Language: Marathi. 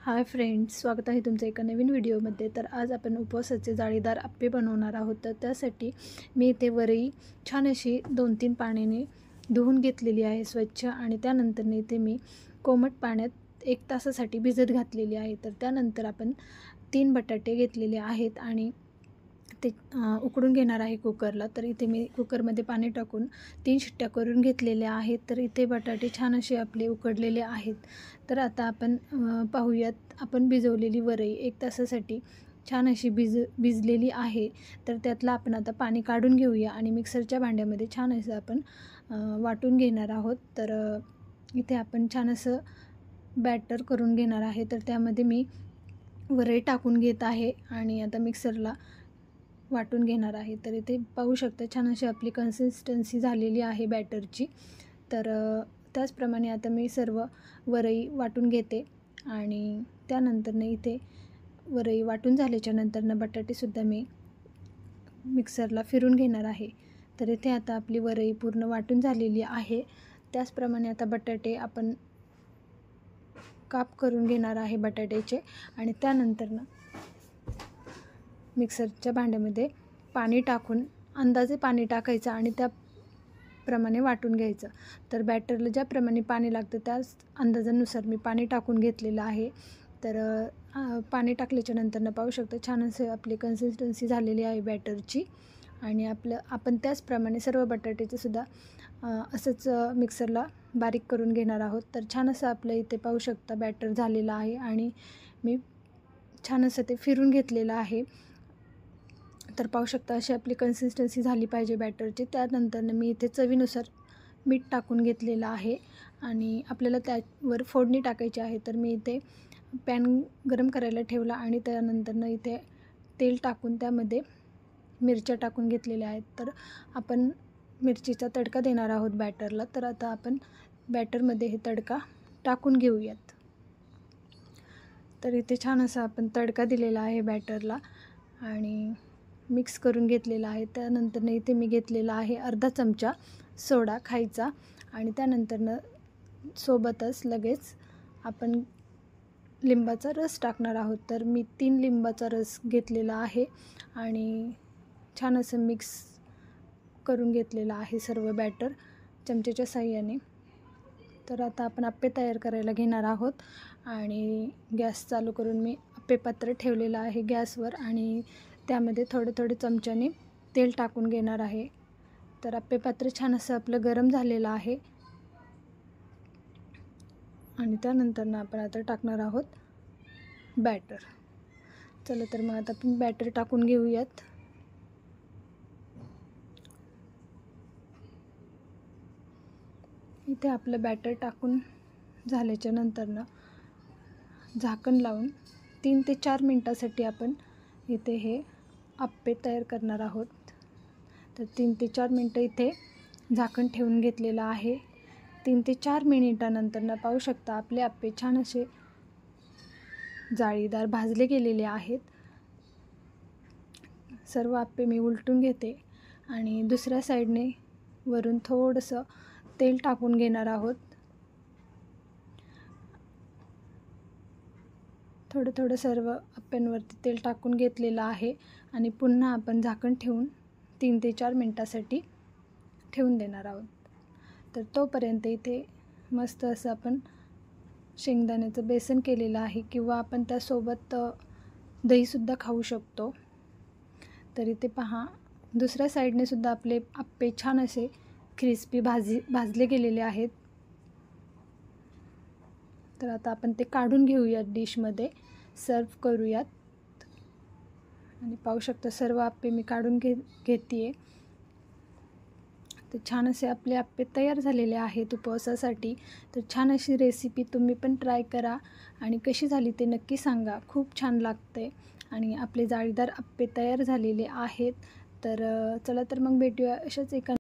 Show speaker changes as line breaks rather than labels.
हाय फ्रेंड्स, स्वागत आहे तुमचं एका नवीन व्हिडिओमध्ये। तर आज आपण उपवासाचे जाळीदार अप्पे बनवणार आहोत। तर त्यासाठी मी इथे वरई छान अशी 2-3 पाण्याने धुवून घेतलेली आहे स्वच्छ, आणि त्यानंतर इथे मी कोमट पाण्यात 1 तासासाठी भिजत घातलेली आहे। तर त्यानंतर आपण 3 बटाटे घेतलेले आहेत आणि ते उकडून घेणार आहे कुकरला। तर इथे मी कुकरमध्ये पाणी टाकून 3 शिट्ट्या करून घेतलेल्या आहेत। तर इथे बटाटे छान असे आपले उकडलेले आहेत। तर आता आपण पाहूयात, आपण भिजवलेली वरई 1 तासासाठी छान अशी भिजलेली आहे। तर त्यातलं आपण आता पाणी काढून घेऊया आणि मिक्सरच्या भांड्यामध्ये छान असं आपण वाटून घेणार आहोत। तर इथे आपण छान असं बॅटर करून घेणार आहे। तर त्यामध्ये मी वरई टाकून घेत आहे आणि आता मिक्सरला वाटून घेणार आहे। तर इथे पाहू शकता छान अशी आपली कन्सिस्टन्सी झालेली आहे बॅटरची। तर त्याचप्रमाणे आता मी सर्व वरई वाटून घेते आणि त्यानंतर इथे वरई वाटून झाल्याच्या नंतर बटाटेसुद्धा मी मिक्सरला फिरून घेणार आहे। तर इथे आता आपली वरई पूर्ण वाटून झालेली आहे। त्याचप्रमाणे आता बटाटे आपण काप करून घेणार आहे बटाट्याचे, आणि त्यानंतर मिक्सरच्या भांड्यामध्ये पाणी टाकून अंदाजे पाणी टाकायचं आणि त्याप्रमाणे वाटून घ्यायचं। तर बॅटरला ज्याप्रमाणे पाणी लागतं त्याच अंदाजानुसार मी पाणी टाकून घेतलेलं आहे। तर पाणी टाकल्याच्या नंतर पाहू शकता छान असे आपली कन्सिस्टन्सी झालेली आहे बॅटरची, आणि आपण त्याचप्रमाणे सर्व बटाट्याचे सुद्धा असंच मिक्सरला बारीक करून घेणार आहोत। तर छान असं आपलं इथे पाहू शकता बॅटर झालेलं आहे आणि मी छान असं ते फिरून घेतलेलं आहे। तर पाहू शकता अशी आपली कन्सिस्टन्सी झाली पाहिजे बॅटरची। त्यानंतर मी इथे चवीनुसार मीठ टाकून घेतलेलं आहे आणि आपल्याला त्यावर फोडणी टाकायची आहे। तर मी इथे पॅन गरम करायला ठेवला आणि त्यानंतर इथे तेल टाकून त्यामध्ये मिरच्या टाकून घेतलेल्या आहेत। तर आपण मिरचीचा तडका देणार आहोत बॅटरला। तर आता आपण बॅटरमध्ये हे तडका टाकून घेऊयात। तर इथे छान असा आपण तडका दिलेला आहे बॅटरला आणि मिक्स करून घेतलेला आहे। त्यानंतर इथे मी घेतलेला आहे अर्धा चमचा सोडा खायचा, आणि त्यानंतर सोबतच लगेच आपण लिंबाचा रस टाकणार आहोत। तर मी 3 लिंबाचा रस घेतलेला आहे आणि छान असं मिक्स करून घेतलेलं आहे सर्व बॅटर चमच्याच्या साहाय्याने। तर आता आपण अप्पे तयार करायला घेणार आहोत आणि गॅस चालू करून मी अप्पे पात्र ठेवलेलं आहे गॅसवर, आणि त्यामध्ये थोडं चमच्याने तेल टाकून घेणार आहे। तर अप्पे पात्र छान असं आपलं गरम झालेलं आहे, आणि त्यानंतर आपण आता टाकणार आहोत बॅटर। चला तर मग आता आपण बॅटर टाकून घेऊयात। इथे आपलं बॅटर टाकून झाल्याच्या नंतर झाकण लावून 3 ते 4 मिनटासाठी आपण इथे हे अप्पे तयार करणार आहोत। तर 3 ते 4 मिनटं इथे झाकण ठेवून घेतलेलं आहे। 3 ते 4 मिनिटानंतर पाहू शकता आपले अप्पे छान असे जाळीदार भाजले गेलेले आहेत। सर्व अप्पे मी उलटून घेते आणि दुसऱ्या साईडने वरून थोडंसं तेल टाकून घेणार आहोत। थोडं सर्व अप्प्यांवरती तेल टाकून घेतलेलं आहे आणि पुन्हा आपण झाकण ठेवून 3 ते 4 मिनटासाठी ठेवून देणार आहोत। तर तोपर्यंत इथे मस्त असं आपण शेंगदाण्याचं बेसन केलेलं आहे, किंवा आपण त्यासोबत दहीसुद्धा खाऊ शकतो। तर इथे पहा दुसऱ्या साईडने सुद्धा आपले अप्पे छान असे क्रिस्पी भाजले गेलेले आहेत। तर आता आपण ते काढून घेऊयात, डिशमध्ये सर्व करूयात, आणि पाहू शकता सर्व अप्पे मी काढून घेते। तर छान असे आपले अप्पे तयार झालेले आहेत उपवासासाठी। तर छान अशी रेसिपी तुम्ही पण ट्राय करा आणि कशी झाली ते नक्की सांगा। खूप छान लागते आणि आपले जाळीदार अप्पे तयार झालेले आहेत। तर चला तर मग भेटूया अशाच एका